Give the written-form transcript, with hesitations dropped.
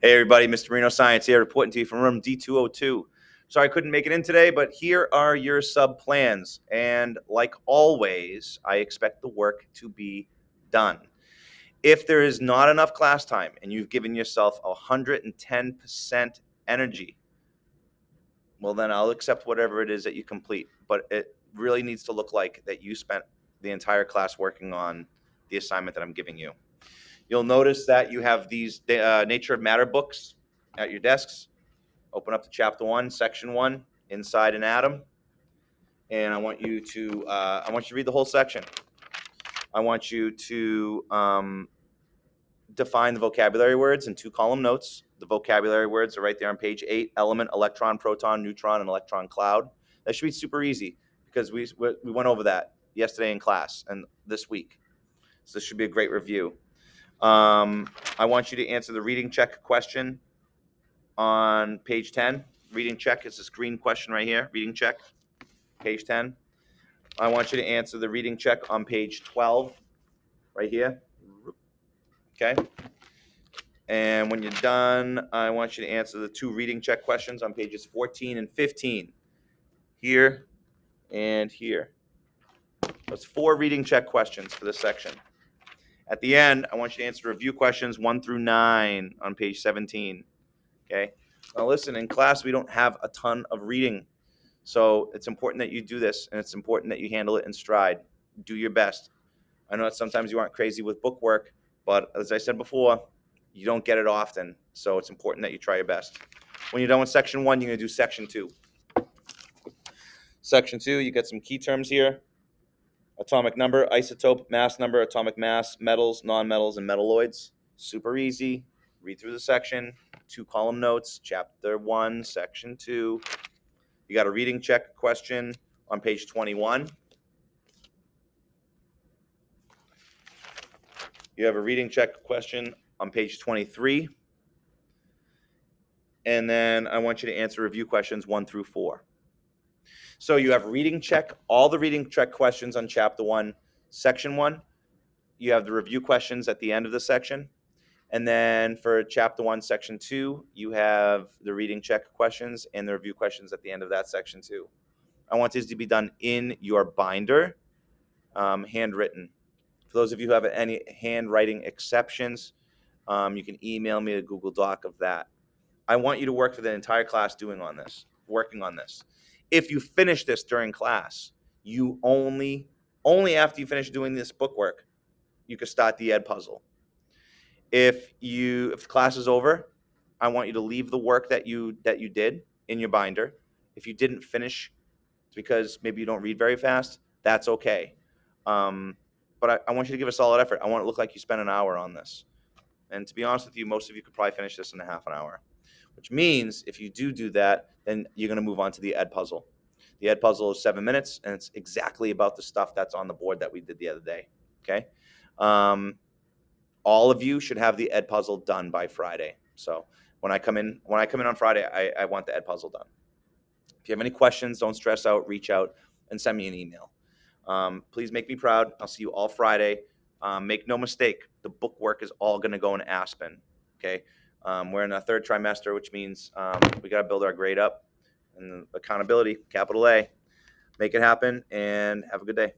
Hey everybody, Mr. Marino Science here, reporting to you from room D202. Sorry I couldn't make it in today, but here are your sub plans. And like always, I expect the work to be done. If there is not enough class time and you've given yourself 110% energy, well then I'll accept whatever it is that you complete. But it really needs to look like that you spent the entire class working on the assignment that I'm giving you. You'll notice that you have these Nature of Matter books at your desks. Open up to Chapter 1, Section 1, Inside an Atom, and I want you to read the whole section. I want you to define the vocabulary words in 2-column notes. The vocabulary words are right there on page 8: element, electron, proton, neutron, and electron cloud. That should be super easy because we went over that yesterday in class and this week. So this should be a great review. I want you to answer the reading check question on page 10. Reading check is this green question right here. Reading check, page 10. I want you to answer the reading check on page 12, right here. Okay. And when you're done, I want you to answer the 2 reading check questions on pages 14 and 15. Here and here. That's 4 reading check questions for this section. At the end, I want you to answer review questions 1 through 9 on page 17. Okay. Now listen, in class, we don't have a ton of reading. So it's important that you do this, and it's important that you handle it in stride. Do your best. I know that sometimes you aren't crazy with book work, but as I said before, you don't get it often. So it's important that you try your best. When you're done with section 1, you're going to do section 2. Section 2, you get some key terms here. Atomic number, isotope, mass number, atomic mass, metals, nonmetals, and metalloids. Super easy. Read through the section. 2-column notes, chapter 1, section 2. You got a reading check question on page 21. You have a reading check question on page 23. And then I want you to answer review questions 1 through 4. So you have reading check, all the reading check questions on chapter 1, section 1. You have the review questions at the end of the section. And then for chapter 1, section 2, you have the reading check questions and the review questions at the end of that section 2. I want this to be done in your binder, handwritten. For those of you who have any handwriting exceptions, you can email me a Google Doc of that. I want you to work for the entire class working on this. If you finish this during class, you only after you finish doing this book work, you can start the ed puzzle. If the class is over, I want you to leave the work that you did in your binder. If you didn't finish because maybe you don't read very fast, that's okay. But I want you to give a solid effort. I want it to look like you spent an hour on this. And to be honest with you, most of you could probably finish this in a half an hour, which means if you do that, then you're going to move on to the ed puzzle. The ed puzzle is 7 minutes, and it's exactly about the stuff that's on the board that we did the other day. Okay. All of you should have the ed puzzle done by Friday. So when I come in on Friday, I want the ed puzzle done. If you have any questions, don't stress out, reach out and send me an email. Please make me proud. I'll see you all Friday. Make no mistake, the book work is all going to go in Aspen. Okay. We're in the 3rd trimester, which means we got to build our grade up, and accountability, capital A. Make it happen and have a good day.